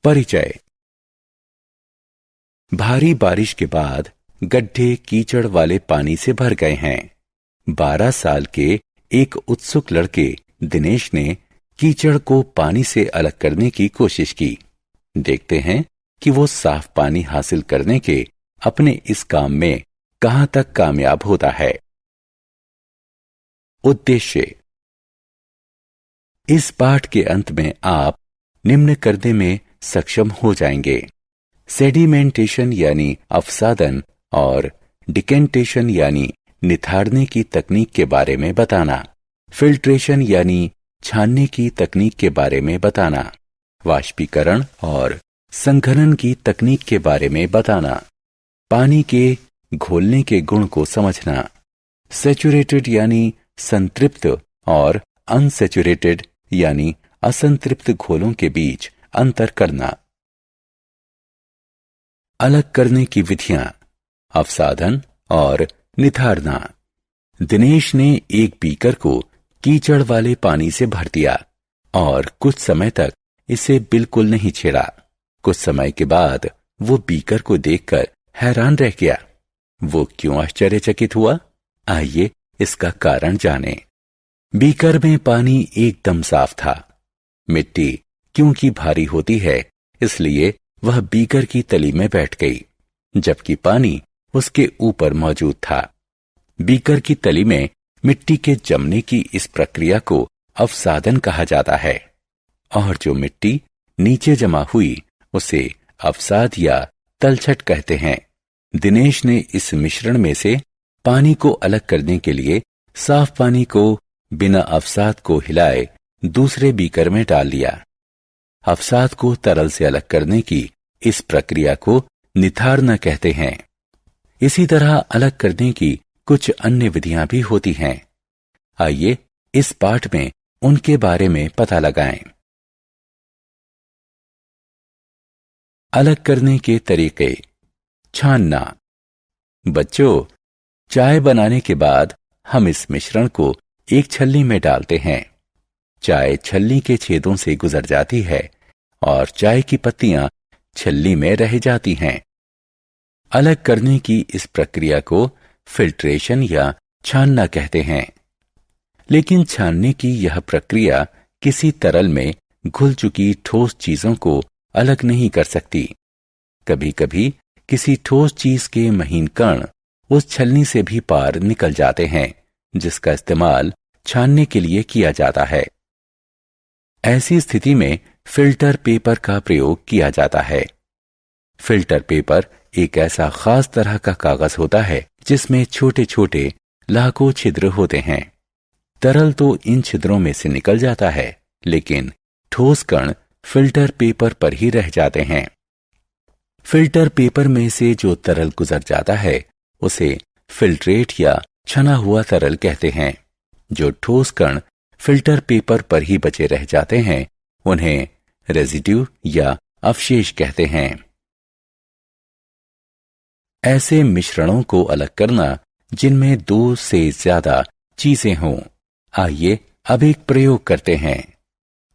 परिचय। भारी बारिश के बाद गड्ढे कीचड़ वाले पानी से भर गए हैं। 12 साल के एक उत्सुक लड़के दिनेश ने कीचड़ को पानी से अलग करने की कोशिश की। देखते हैं कि वो साफ पानी हासिल करने के अपने इस काम में कहां तक कामयाब होता है। उद्देश्य। इस पाठ के अंत में आप निम्न करने में सक्षम हो जाएंगे: सेडिमेंटेशन यानी अवसादन और डिकेंटेशन यानी निथारने की तकनीक के बारे में बताना, फिल्ट्रेशन यानी छानने की तकनीक के बारे में बताना, वाष्पीकरण और संघनन की तकनीक के बारे में बताना, पानी के घोलने के गुण को समझना, सैचुरेटेड यानी संतृप्त और अनसैचुरेटेड यानी असंतृप्त घोलों के बीच अंतर करना। अलग करने की विधियां: अवसादन और निथारना। दिनेश ने एक बीकर को कीचड़ वाले पानी से भर दिया और कुछ समय तक इसे बिल्कुल नहीं छेड़ा। कुछ समय के बाद वो बीकर को देखकर हैरान रह गया। वो क्यों आश्चर्यचकित हुआ? आइए इसका कारण जानें। बीकर में पानी एकदम साफ था। मिट्टी क्योंकि भारी होती है, इसलिए वह बीकर की तली में बैठ गई, जबकि पानी उसके ऊपर मौजूद था। बीकर की तली में मिट्टी के जमने की इस प्रक्रिया को अवसादन कहा जाता है, और जो मिट्टी नीचे जमा हुई उसे अवसाद या तलछट कहते हैं। दिनेश ने इस मिश्रण में से पानी को अलग करने के लिए साफ पानी को बिना अवसाद को हिलाए दूसरे बीकर में डाल दिया। अवसाद को तरल से अलग करने की इस प्रक्रिया को निथारना कहते हैं। इसी तरह अलग करने की कुछ अन्य विधियां भी होती हैं। आइए इस पाठ में उनके बारे में पता लगाएं। अलग करने के तरीके। छानना। बच्चों, चाय बनाने के बाद हम इस मिश्रण को एक छलनी में डालते हैं। चाय छलनी के छेदों से गुजर जाती है और चाय की पत्तियां छलनी में रह जाती हैं। अलग करने की इस प्रक्रिया को फिल्ट्रेशन या छानना कहते हैं। लेकिन छानने की यह प्रक्रिया किसी तरल में घुल चुकी ठोस चीजों को अलग नहीं कर सकती। कभी कभी किसी ठोस चीज के महीन कण उस छलनी से भी पार निकल जाते हैं, जिसका इस्तेमाल छानने के लिए किया जाता है। ऐसी स्थिति में फिल्टर पेपर का प्रयोग किया जाता है। फिल्टर पेपर एक ऐसा खास तरह का कागज होता है जिसमें छोटे छोटे लाखों छिद्र होते हैं। तरल तो इन छिद्रों में से निकल जाता है, लेकिन ठोस कण फिल्टर पेपर पर ही रह जाते हैं। फिल्टर पेपर में से जो तरल गुजर जाता है उसे फिल्ट्रेट या छना हुआ तरल कहते हैं। जो ठोस कण फिल्टर पेपर पर ही बचे रह जाते हैं उन्हें रेजिड्यू या अवशेष कहते हैं। ऐसे मिश्रणों को अलग करना जिनमें 2 से ज्यादा चीजें हों। आइए अब एक प्रयोग करते हैं।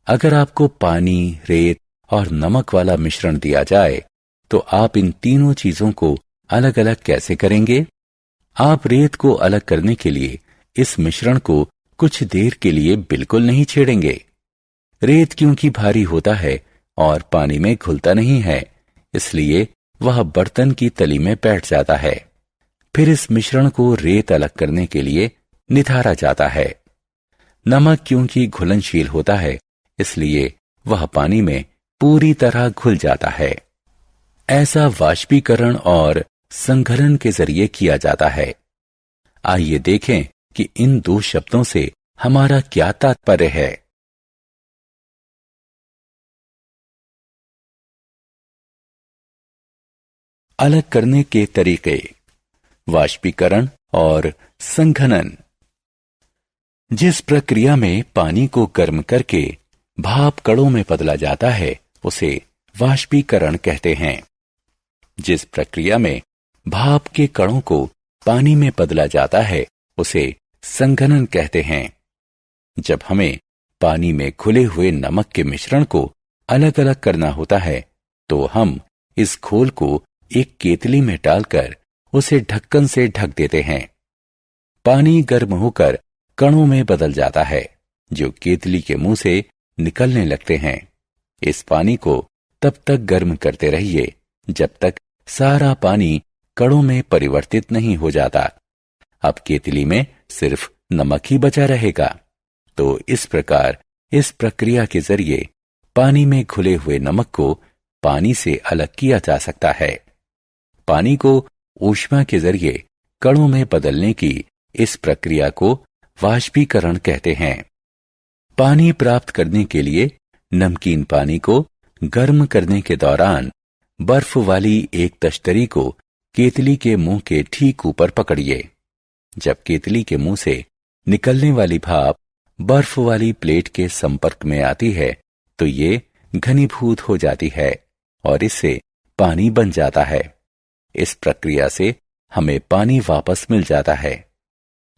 अगर आपको पानी, रेत और नमक वाला मिश्रण दिया जाए तो आप इन तीनों चीजों को अलग अलग कैसे करेंगे? आप रेत को अलग करने के लिए इस मिश्रण को कुछ देर के लिए बिल्कुल नहीं छेड़ेंगे। रेत क्योंकि भारी होता है और पानी में घुलता नहीं है, इसलिए वह बर्तन की तली में बैठ जाता है। फिर इस मिश्रण को रेत अलग करने के लिए निथारा जाता है। नमक क्योंकि घुलनशील होता है, इसलिए वह पानी में पूरी तरह घुल जाता है। ऐसा वाष्पीकरण और संघनन के जरिए किया जाता है। आइए देखें कि इन 2 शब्दों से हमारा क्या तात्पर्य है। अलग करने के तरीके। वाष्पीकरण और संघनन। जिस प्रक्रिया में पानी को गर्म करके भाप कणों में बदला जाता है उसे वाष्पीकरण कहते हैं। जिस प्रक्रिया में भाप के कणों को पानी में बदला जाता है उसे संघनन कहते हैं। जब हमें पानी में घुले हुए नमक के मिश्रण को अलग अलग करना होता है तो हम इस घोल को एक केतली में डालकर उसे ढक्कन से ढक देते हैं। पानी गर्म होकर कणों में बदल जाता है जो केतली के मुंह से निकलने लगते हैं। इस पानी को तब तक गर्म करते रहिए जब तक सारा पानी कणों में परिवर्तित नहीं हो जाता। अब केतली में सिर्फ नमक ही बचा रहेगा। तो इस प्रकार इस प्रक्रिया के जरिए पानी में घुले हुए नमक को पानी से अलग किया जा सकता है। पानी को ऊष्मा के जरिए कणों में बदलने की इस प्रक्रिया को वाष्पीकरण कहते हैं। पानी प्राप्त करने के लिए नमकीन पानी को गर्म करने के दौरान बर्फ वाली एक तश्तरी को केतली के मुंह के ठीक ऊपर पकड़िए। जब केतली के मुंह से निकलने वाली भाप बर्फ वाली प्लेट के संपर्क में आती है तो ये घनीभूत हो जाती है और इससे पानी बन जाता है। इस प्रक्रिया से हमें पानी वापस मिल जाता है।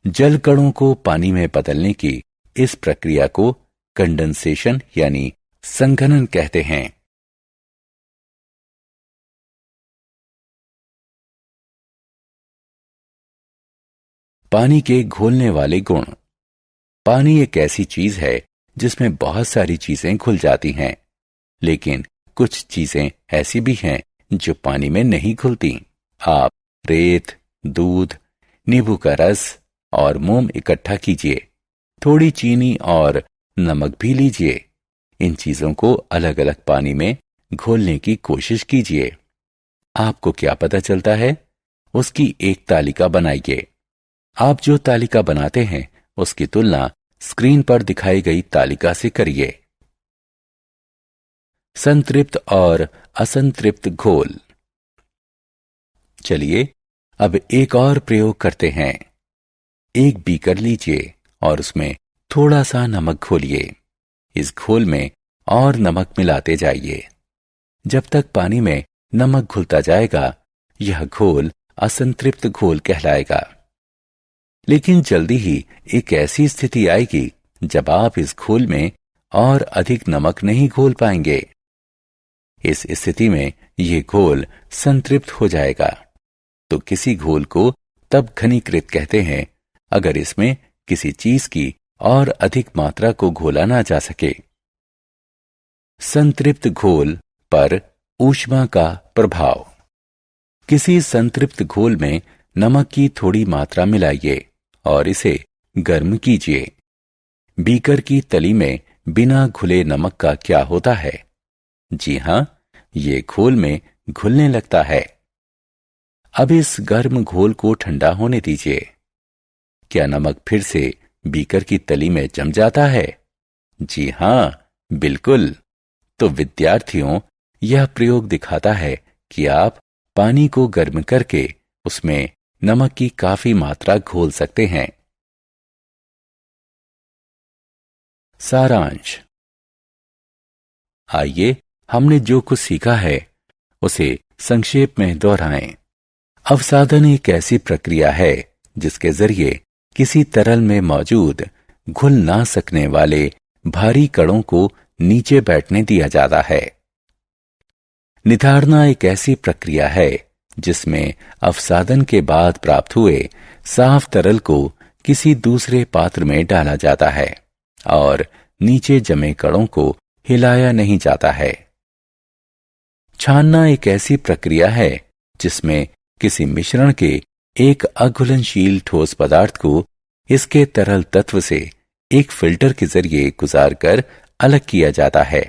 जल कणों को पानी में बदलने की इस प्रक्रिया को कंडेंसेशन यानी संघनन कहते हैं। पानी के घुलने वाले गुण। पानी एक ऐसी चीज है जिसमें बहुत सारी चीजें घुल जाती हैं, लेकिन कुछ चीजें ऐसी भी हैं जो पानी में नहीं घुलती। आप रेत, दूध, नींबू का रस और मोम इकट्ठा कीजिए, थोड़ी चीनी और नमक भी लीजिए। इन चीजों को अलग अलग पानी में घोलने की कोशिश कीजिए। आपको क्या पता चलता है? उसकी एक तालिका बनाइए। आप जो तालिका बनाते हैं उसकी तुलना स्क्रीन पर दिखाई गई तालिका से करिए। संतृप्त और असंतृप्त घोल। चलिए अब एक और प्रयोग करते हैं। एक बीकर लीजिए और उसमें थोड़ा सा नमक घोलिए। इस घोल में और नमक मिलाते जाइए। जब तक पानी में नमक घुलता जाएगा यह घोल असंतृप्त घोल कहलाएगा। लेकिन जल्दी ही एक ऐसी स्थिति आएगी जब आप इस घोल में और अधिक नमक नहीं घोल पाएंगे। इस स्थिति में यह घोल संतृप्त हो जाएगा। तो किसी घोल को तब घनीकृत कहते हैं अगर इसमें किसी चीज की और अधिक मात्रा को घोला ना जा सके। संतृप्त घोल पर ऊष्मा का प्रभाव। किसी संतृप्त घोल में नमक की थोड़ी मात्रा मिलाइए और इसे गर्म कीजिए। बीकर की तली में बिना घुले नमक का क्या होता है? जी हां, ये घोल में घुलने लगता है। अब इस गर्म घोल को ठंडा होने दीजिए। क्या नमक फिर से बीकर की तली में जम जाता है? जी हां, बिल्कुल। तो विद्यार्थियों, यह प्रयोग दिखाता है कि आप पानी को गर्म करके उसमें नमक की काफी मात्रा घोल सकते हैं। सारांश। आइए हमने जो कुछ सीखा है उसे संक्षेप में दोहराएं। अवसादन एक ऐसी प्रक्रिया है जिसके जरिए किसी तरल में मौजूद घुल ना सकने वाले भारी कणों को नीचे बैठने दिया जाता है। निथाड़ना एक ऐसी प्रक्रिया है जिसमें अवसादन के बाद प्राप्त हुए साफ तरल को किसी दूसरे पात्र में डाला जाता है और नीचे जमे कणों को हिलाया नहीं जाता है। छानना एक ऐसी प्रक्रिया है जिसमें किसी मिश्रण के एक अघुलनशील ठोस पदार्थ को इसके तरल तत्व से एक फिल्टर के जरिए गुजारकर अलग किया जाता है।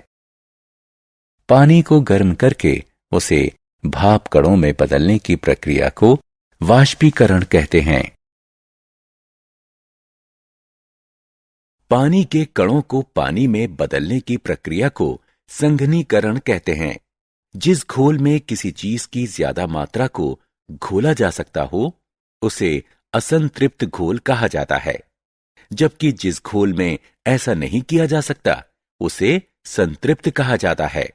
पानी को गर्म करके उसे भाप कणों में बदलने की प्रक्रिया को वाष्पीकरण कहते हैं। पानी के कणों को पानी में बदलने की प्रक्रिया को संघनीकरण कहते हैं। जिस घोल में किसी चीज की ज्यादा मात्रा को घोला जा सकता हो उसे असंतृप्त घोल कहा जाता है, जबकि जिस घोल में ऐसा नहीं किया जा सकता उसे संतृप्त कहा जाता है।